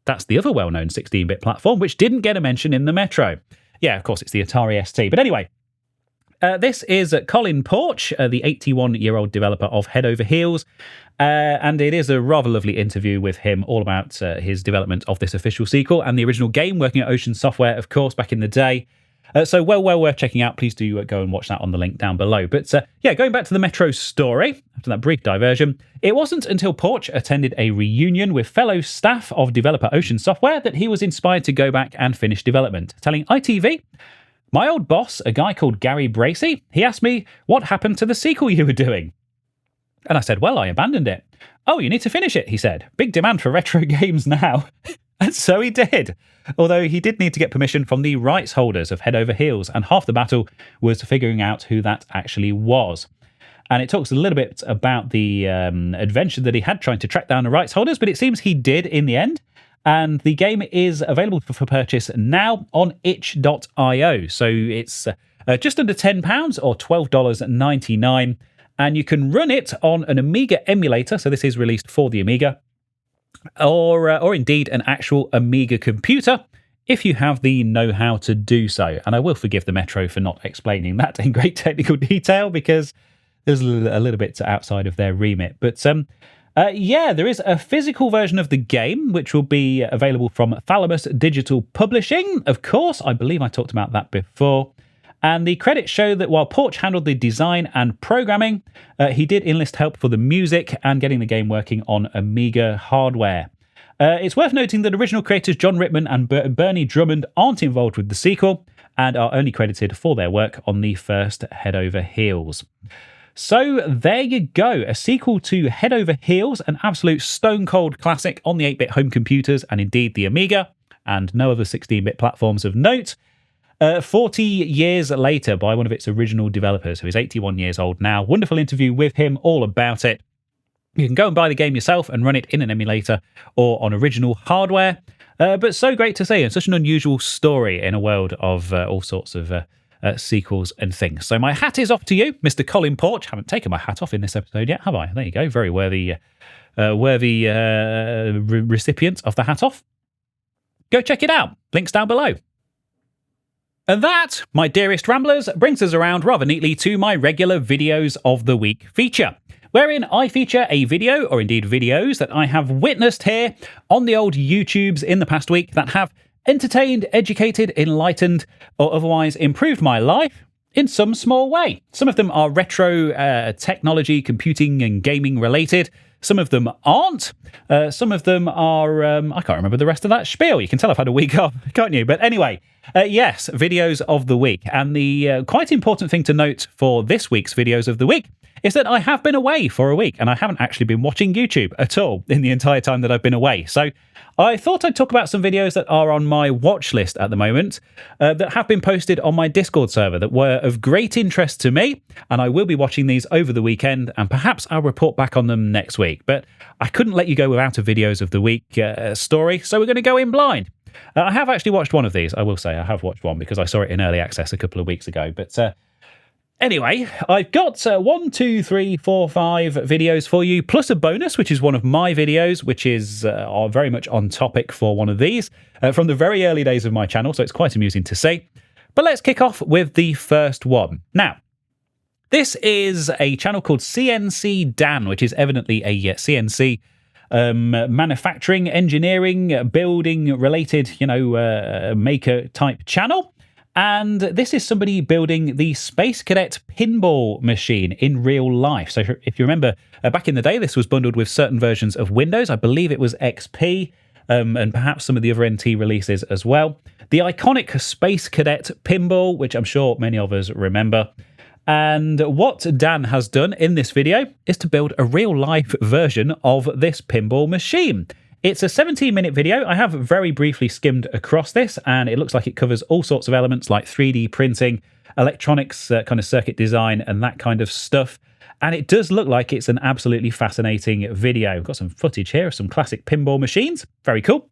That's the other well-known 16-bit platform, which didn't get a mention in the Metro. Yeah, of course, it's the Atari ST. But anyway, this is Colin Porch, the 81-year-old developer of Head Over Heels. And it is a rather lovely interview with him all about his development of this official sequel and the original game, working at Ocean Software, of course, back in the day. So well worth checking out. Please do go and watch that on the link down below. But going back to the Metro story, after that brief diversion, it wasn't until Porch attended a reunion with fellow staff of developer Ocean Software that he was inspired to go back and finish development, telling ITV, "My old boss, a guy called Gary Bracey, he asked me, what happened to the sequel you were doing? And I said, well, I abandoned it. Oh, you need to finish it, he said. Big demand for retro games now. And so he did. Although he did need to get permission from the rights holders of Head Over Heels, and half the battle was figuring out who that actually was. And it talks a little bit about the adventure that he had trying to track down the rights holders, but it seems he did in the end. And the game is available for purchase now on itch.io. So it's just under £10 or $12.99. And you can run it on an Amiga emulator. So this is released for the Amiga. Or indeed an actual Amiga computer, if you have the know-how to do so. And I will forgive the Metro for not explaining that in great technical detail, because there's a little bit outside of their remit. But there is a physical version of the game, which will be available from Thalamus Digital Publishing. Of course, I believe I talked about that before. And the credits show that while Porch handled the design and programming, he did enlist help for the music and getting the game working on Amiga hardware. It's worth noting that original creators John Rittman and Bernie Drummond aren't involved with the sequel and are only credited for their work on the first Head Over Heels. So there you go, a sequel to Head Over Heels, an absolute stone-cold classic on the 8-bit home computers and indeed the Amiga, and no other 16-bit platforms of note. 40 years later by one of its original developers, who is 81 years old now. Wonderful interview with him, all about it. You can go and buy the game yourself and run it in an emulator or on original hardware. But so great to see, and such an unusual story in a world of all sorts of sequels and things. So my hat is off to you, Mr. Colin Porch. Haven't taken my hat off in this episode yet, have I? There you go. Very worthy recipient of the hat off. Go check it out. Links down below. And that, my dearest ramblers, brings us around rather neatly to my regular Videos of the Week feature, wherein I feature a video, or indeed videos, that I have witnessed here on the old YouTubes in the past week that have entertained, educated, enlightened, or otherwise improved my life in some small way. Some of them are retro technology, computing and gaming related. Some of them aren't. Some of them are, I can't remember the rest of that spiel. You can tell I've had a week off, can't you? But anyway, yes, Videos of the Week. And the quite important thing to note for this week's Videos of the Week is that I have been away for a week and I haven't actually been watching YouTube at all in the entire time that I've been away. So I thought I'd talk about some videos that are on my watch list at the moment that have been posted on my Discord server that were of great interest to me, and I will be watching these over the weekend, and perhaps I'll report back on them next week. But I couldn't let you go without a Videos of the Week story, so we're going to go in blind. I have actually watched one of these, I will say. I have watched one because I saw it in early access a couple of weeks ago. But anyway, I've got 1, 2, 3, 4, 5 videos for you, plus a bonus, which is one of my videos, which is very much on topic for one of these from the very early days of my channel, so it's quite amusing to see. But let's kick off with the first one. Now, this is a channel called CNC Dan, which is evidently a CNC manufacturing, engineering, building related, maker type channel. And this is somebody building the Space Cadet pinball machine in real life. So if you remember, back in the day, this was bundled with certain versions of Windows. I believe it was XP and perhaps some of the other NT releases as well. The iconic Space Cadet pinball, which I'm sure many of us remember. And what Dan has done in this video is to build a real-life version of this pinball machine. It's a 17-minute video. I have very briefly skimmed across this, and it looks like it covers all sorts of elements like 3D printing, electronics, kind of circuit design, and that kind of stuff. And it does look like it's an absolutely fascinating video. We've got some footage here of some classic pinball machines. Very cool.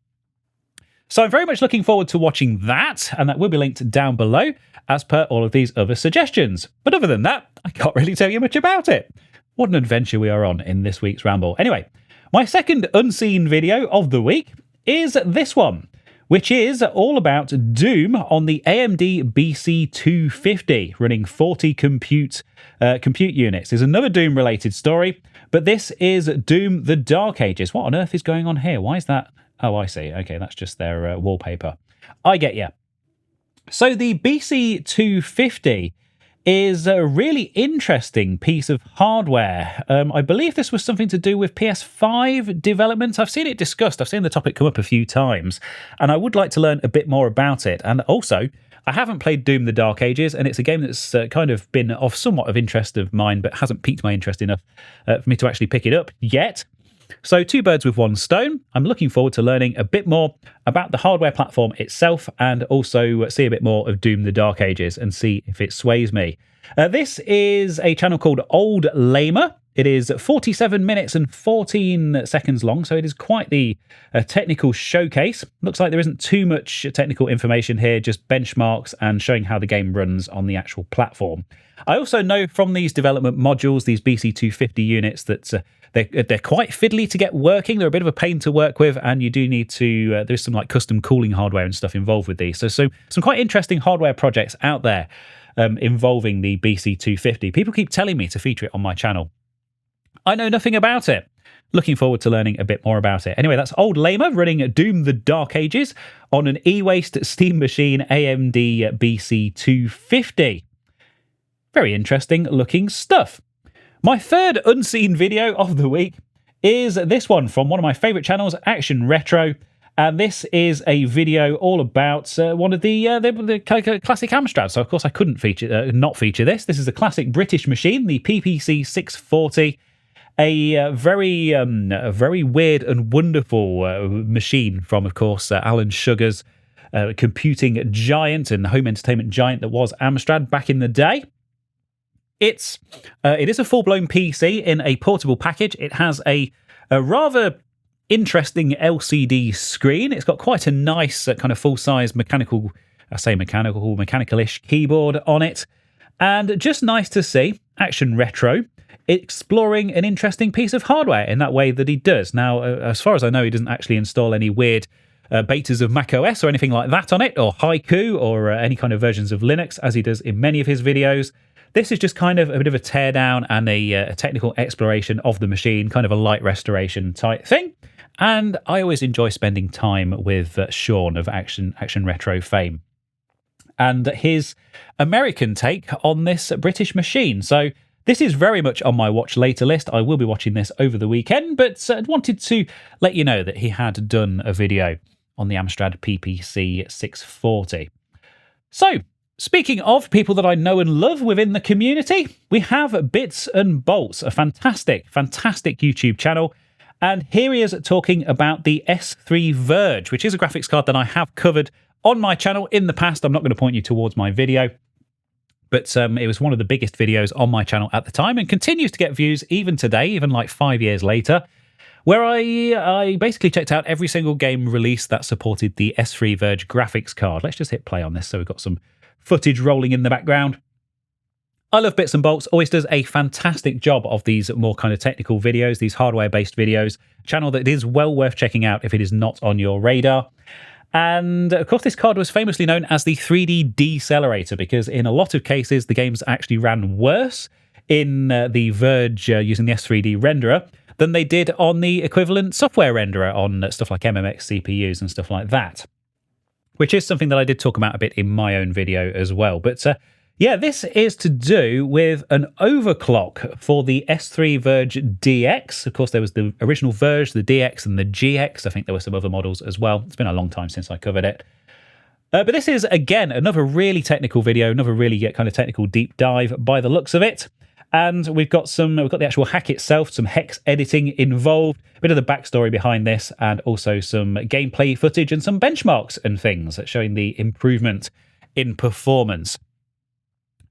So I'm very much looking forward to watching that, and that will be linked down below, as per all of these other suggestions. But other than that, I can't really tell you much about it. What an adventure we are on in this week's Ramble. Anyway, my second unseen video of the week is this one, which is all about Doom on the AMD BC250, running 40 compute units. There's another Doom-related story, but this is Doom the Dark Ages. What on earth is going on here? Why is that? Oh, I see. Okay, that's just their wallpaper. I get you. So the BC250 is a really interesting piece of hardware. I believe this was something to do with PS5 development. I've seen it discussed. I've seen the topic come up a few times, and I would like to learn a bit more about it. And also, I haven't played Doom the Dark Ages, and it's a game that's kind of been of somewhat of interest of mine, but hasn't piqued my interest enough for me to actually pick it up yet. So 2 birds with 1 stone. I'm looking forward to learning a bit more about the hardware platform itself, and also see a bit more of Doom the Dark Ages and see if it sways me. This is a channel called Old Lamer. It is 47 minutes and 14 seconds long, so it is quite the technical showcase. Looks like there isn't too much technical information here, just benchmarks and showing how the game runs on the actual platform. I also know from these development modules, these BC250 units, that they're quite fiddly to get working. They're a bit of a pain to work with, and you do need to, there's some like custom cooling hardware and stuff involved with these. So some quite interesting hardware projects out there involving the BC250. People keep telling me to feature it on my channel. I know nothing about it. Looking forward to learning a bit more about it. Anyway, that's Old Lamer running Doom the Dark Ages on an e-waste Steam Machine AMD BC250. Very interesting looking stuff. My third unseen video of the week is this one from one of my favourite channels, Action Retro. And this is a video all about one of the classic Amstrads. So, of course, I couldn't not feature this. This is a classic British machine, the PPC 640. A very weird and wonderful machine from, of course, Alan Sugar's computing giant and home entertainment giant that was Amstrad back in the day. It is a full-blown PC in a portable package. It has a rather interesting LCD screen. It's got quite a nice kind of full-size mechanical-ish keyboard on it. And just nice to see Action Retro exploring an interesting piece of hardware in that way that he does. Now, as far as I know, he doesn't actually install any weird betas of macOS or anything like that on it, or Haiku, or any kind of versions of Linux, as he does in many of his videos. This is just kind of a bit of a teardown and a technical exploration of the machine, kind of a light restoration type thing. And I always enjoy spending time with Sean of Action Retro fame and his American take on this British machine. So this is very much on my watch later list. I will be watching this over the weekend, but I wanted to let you know that he had done a video on the Amstrad PPC 640. So, speaking of people that I know and love within the community, we have Bits and Bolts, a fantastic YouTube channel. And here he is talking about the S3 Verge, which is a graphics card that I have covered on my channel in the past. I'm not going to point you towards my video, but it was one of the biggest videos on my channel at the time and continues to get views even today, even like 5 years later. where I basically checked out every single game release that supported the S3 Verge graphics card. Let's just hit play on this so we've got some footage rolling in the background. I love Bits and Bolts, always does a fantastic job of these more kind of technical videos, these hardware-based videos, a channel that is well worth checking out if it is not on your radar. And of course, this card was famously known as the 3D decelerator because in a lot of cases, the games actually ran worse in the Verge using the S3D renderer than they did on the equivalent software renderer on stuff like MMX CPUs and stuff like that, which is something that I did talk about a bit in my own video as well. But yeah, this is to do with an overclock for the S3 Verge DX. Of course, there was the original Verge, the DX, and the GX. I think there were some other models as well. It's been a long time since I covered it. But this is, again, another really technical video, another really kind of technical deep dive by the looks of it. And we've got the actual hack itself, some hex editing involved, a bit of the backstory behind this, and also some gameplay footage and some benchmarks and things showing the improvement in performance.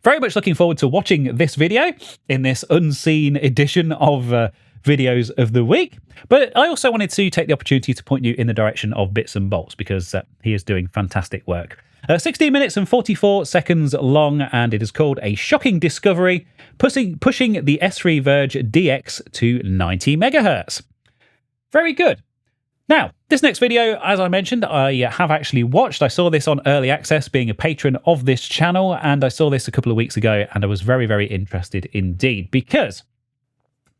Very much looking forward to watching this video in this unseen edition of videos of the week. But I also wanted to take the opportunity to point you in the direction of Bits and Bolts because he is doing fantastic work. 16 minutes and 44 seconds long, and it is called A Shocking Discovery, pushing the S3 Verge DX to 90 megahertz. Very good. Now, this next video, as I mentioned, I have actually watched. I saw this on Early Access, being a patron of this channel, and I saw this a couple of weeks ago, and I was very, very interested indeed, because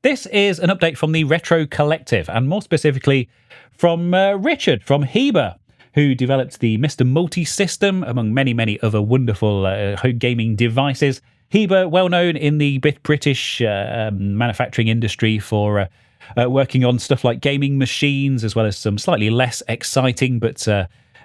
this is an update from the Retro Collective, and more specifically from Richard, from Heber, who developed the Mr. Multi-System, among many, many other wonderful home gaming devices. Heber, well known in the British manufacturing industry for working on stuff like gaming machines, as well as some slightly less exciting, but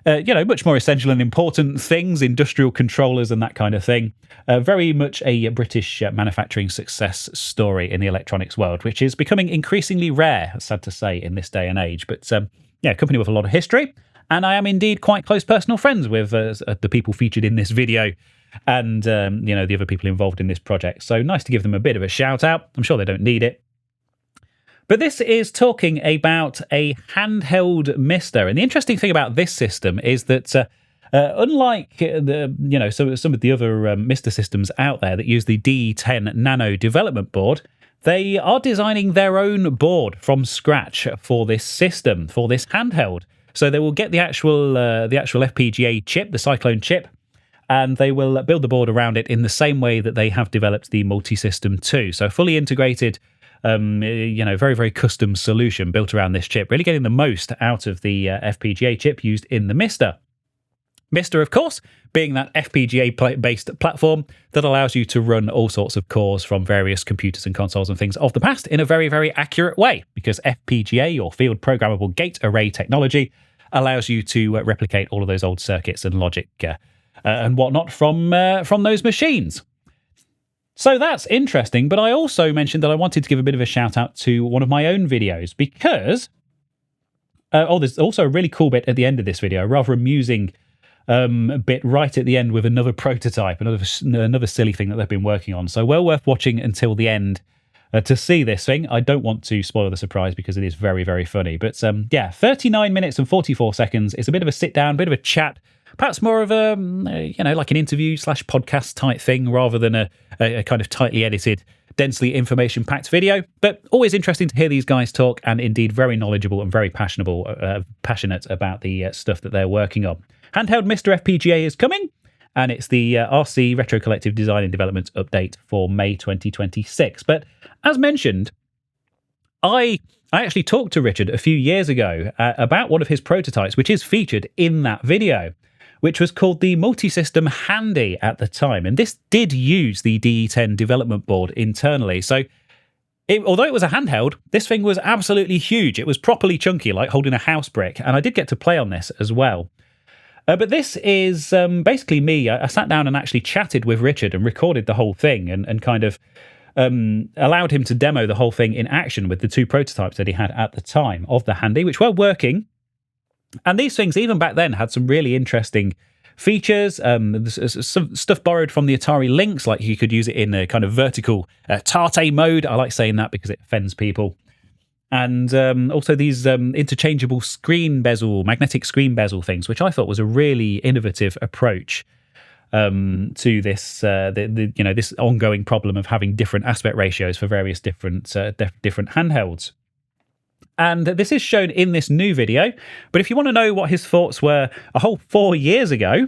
much more essential and important things, industrial controllers and that kind of thing. Very much a British manufacturing success story in the electronics world, which is becoming increasingly rare, sad to say, in this day and age. But a company with a lot of history, and I am indeed quite close personal friends with the people featured in this video, and the other people involved in this project. So nice to give them a bit of a shout out. I'm sure they don't need it. But this is talking about a handheld Mister, and the interesting thing about this system is that unlike some of the other Mister systems out there that use the D10 Nano development board, they are designing their own board from scratch for this system, for this handheld. So they will get the actual FPGA chip, the Cyclone chip, and they will build the board around it in the same way that they have developed the multi-system too. So fully integrated. Very, very custom solution built around this chip, really getting the most out of the FPGA chip used in the Mister. Mister, of course, being that FPGA-based platform that allows you to run all sorts of cores from various computers and consoles and things of the past in a very, very accurate way, because FPGA, or Field Programmable Gate Array technology, allows you to replicate all of those old circuits and logic and whatnot from those machines. So that's interesting, but I also mentioned that I wanted to give a bit of a shout out to one of my own videos because there's also a really cool bit at the end of this video, a rather amusing bit right at the end with another prototype, another silly thing that they've been working on. So well worth watching until the end to see this thing. I don't want to spoil the surprise because it is very, very funny. But 39 minutes and 44 seconds. It's a bit of a sit down, bit of a chat. Perhaps more of a, like an interview / podcast type thing rather than a kind of tightly edited, densely information-packed video. But always interesting to hear these guys talk, and indeed very knowledgeable and very passionate about the stuff that they're working on. Handheld Mr. FPGA is coming, and it's the RC Retro Collective Design and Development update for May 2026. But as mentioned, I actually talked to Richard a few years ago about one of his prototypes, which is featured in that video, which was called the Multi-System Handy at the time. And this did use the DE10 development board internally. So although it was a handheld, this thing was absolutely huge. It was properly chunky, like holding a house brick. And I did get to play on this as well. But this is basically me. I sat down and actually chatted with Richard and recorded the whole thing and kind of allowed him to demo the whole thing in action with the two prototypes that he had at the time of the Handy, which were working. And these things, even back then, had some really interesting features. Some stuff borrowed from the Atari Lynx, like you could use it in a kind of vertical Tate mode. I like saying that because it offends people. and also these interchangeable magnetic screen bezel things, which I thought was a really innovative approach to this this ongoing problem of having different aspect ratios for various different handhelds. And this is shown in this new video. But if you want to know what his thoughts were a whole 4 years ago,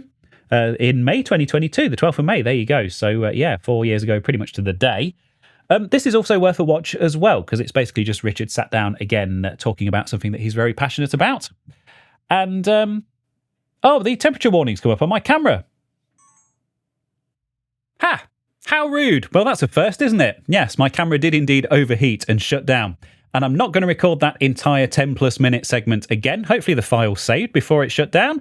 in May 2022, the 12th of May, there you go. So, 4 years ago, pretty much to the day. This is also worth a watch as well, because it's basically just Richard sat down again talking about something that he's very passionate about. And, the temperature warnings come up on my camera. Ha! How rude. Well, that's a first, isn't it? Yes, my camera did indeed overheat and shut down. And I'm not going to record that entire 10+ minute segment again. Hopefully the file's saved before it shut down.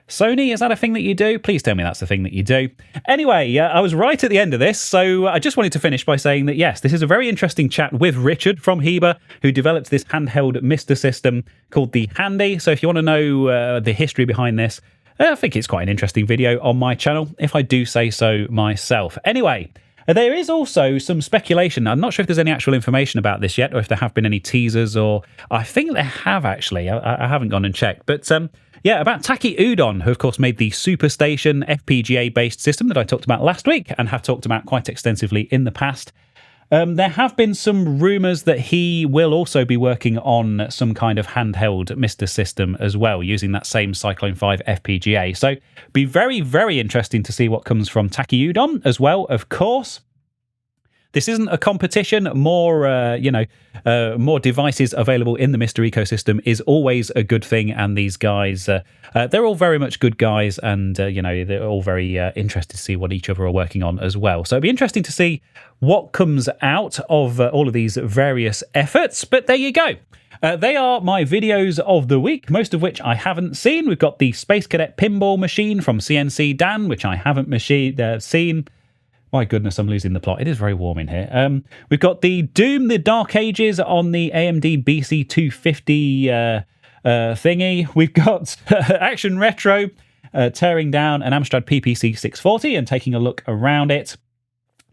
Sony, is that a thing that you do? Please tell me that's the thing that you do. Anyway, I was right at the end of this, so I just wanted to finish by saying that, yes, this is a very interesting chat with Richard from Heber, who developed this handheld MiSTer system called the Handy. So if you want to know the history behind this, I think it's quite an interesting video on my channel, if I do say so myself. Anyway, there is also some speculation. I'm not sure if there's any actual information about this yet, or if there have been any teasers, or I think there have actually. I haven't gone and checked. But about Taki Udon, who of course made the Superstation FPGA-based system that I talked about last week and have talked about quite extensively in the past. There have been some rumours that he will also be working on some kind of handheld MiSTer system as well, using that same Cyclone 5 FPGA. So be very, very interesting to see what comes from Taki Udon as well, of course. This isn't a competition. More devices available in the MiSTer ecosystem is always a good thing. And these guys, they're all very much good guys, and they're all very interested to see what each other are working on as well. So it'll be interesting to see what comes out of all of these various efforts. But there you go. They are my videos of the week, most of which I haven't seen. We've got the Space Cadet pinball machine from CNC Dan, which I haven't seen. My goodness, I'm losing the plot. It is very warm in here. We've got the Doom the Dark Ages on the AMD BC250 thingy. We've got Action Retro tearing down an Amstrad PPC 640 and taking a look around it.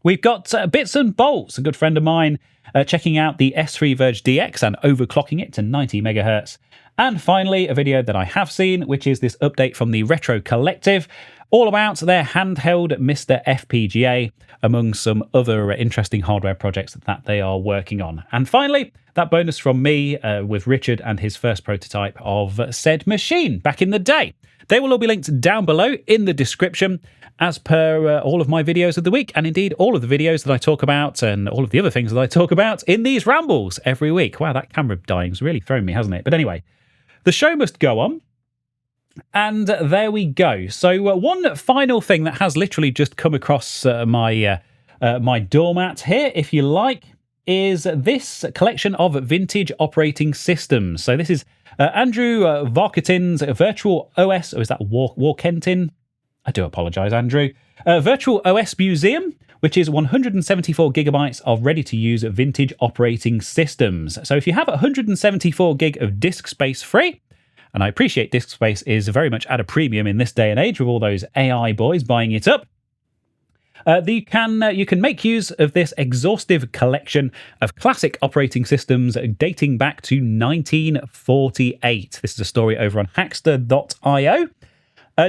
We've got Bits and Bolts, a good friend of mine, checking out the S3 Verge DX and overclocking it to 90 megahertz. And finally, a video that I have seen, which is this update from the Retro Collective, all about their handheld MiSTer FPGA, among some other interesting hardware projects that they are working on. And finally, that bonus from me with Richard and his first prototype of said machine back in the day. They will all be linked down below in the description, as per all of my videos of the week, and indeed all of the videos that I talk about and all of the other things that I talk about in these rambles every week. Wow, that camera dying's really thrown me, hasn't it? But anyway, the show must go on. And there we go. So one final thing that has literally just come across my doormat here, if you like, is this collection of vintage operating systems. So this is Andrew Varkatin's Virtual OS, or is that Warkentin? I do apologise, Andrew. Virtual OS Museum, which is 174 gigabytes of ready-to-use vintage operating systems. So if you have 174 gig of disk space free, and I appreciate disk space is very much at a premium in this day and age with all those AI boys buying it up, you can make use of this exhaustive collection of classic operating systems dating back to 1948. This is a story over on Hackster.io.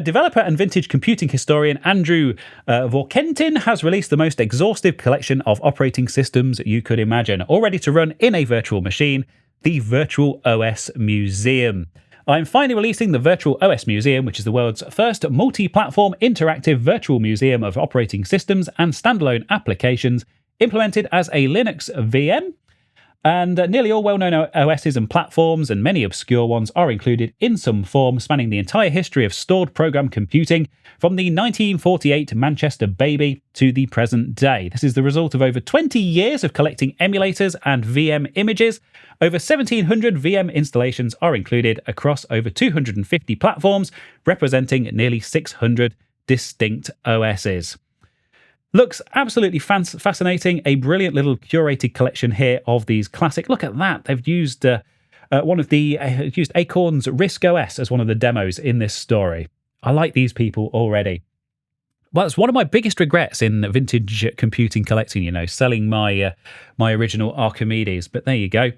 Developer and vintage computing historian Andrew Vorkentin has released the most exhaustive collection of operating systems you could imagine, all ready to run in a virtual machine, the Virtual OS Museum. I'm finally releasing the Virtual OS Museum, which is the world's first multi-platform interactive virtual museum of operating systems and standalone applications implemented as a Linux VM. And nearly all well-known OSs and platforms, and many obscure ones, are included in some form, spanning the entire history of stored program computing from the 1948 Manchester Baby to the present day. This is the result of over 20 years of collecting emulators and VM images. Over 1,700 VM installations are included across over 250 platforms, representing nearly 600 distinct OSs. Looks absolutely fascinating. A brilliant little curated collection here of these classic. Look at that. They've used used Acorn's RISC OS as one of the demos in this story. I like these people already. Well, it's one of my biggest regrets in vintage computing collecting, selling my original Archimedes. But there you go.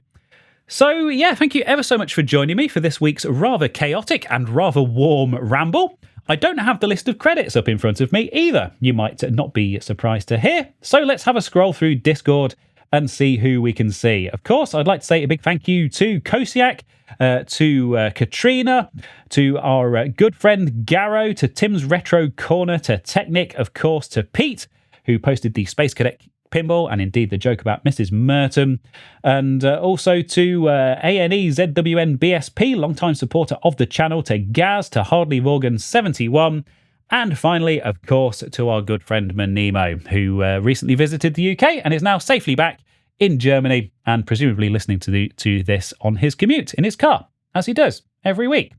So, yeah, thank you ever so much for joining me for this week's rather chaotic and rather warm ramble. I don't have the list of credits up in front of me either, you might not be surprised to hear. So let's have a scroll through Discord and see who we can see. Of course, I'd like to say a big thank you to Kosiak, to Katrina, to our good friend Garrow, to Tim's Retro Corner, to Technic, of course, to Pete, who posted the Space Cadet pinball and indeed the joke about Mrs. Merton, and also to ANE ZWN BSP, long-time supporter of the channel, to Gaz, to Hardly Morgan 71, and finally, of course, to our good friend Monemo, who recently visited the UK and is now safely back in Germany and presumably listening to this on his commute in his car, as he does every week.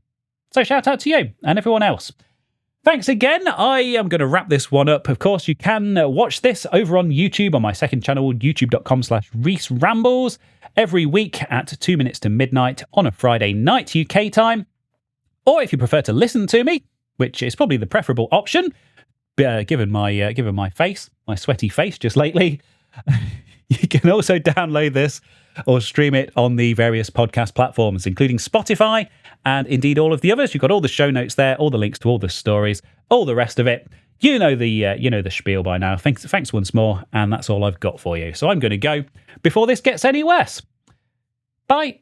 So shout out to you and everyone else. Thanks again. I am going to wrap this one up. Of course, you can watch this over on YouTube on my second channel, youtube.com/ReesRambles, every week at 2 minutes to midnight on a Friday night UK time. Or if you prefer to listen to me, which is probably the preferable option, given my face, my sweaty face just lately, you can also download this or stream it on the various podcast platforms, including Spotify and indeed all of the others. You've got all the show notes there, all the links to all the stories, all the rest of it. You know the spiel by now. Thanks once more, and that's all I've got for you. So I'm going to go before this gets any worse. Bye.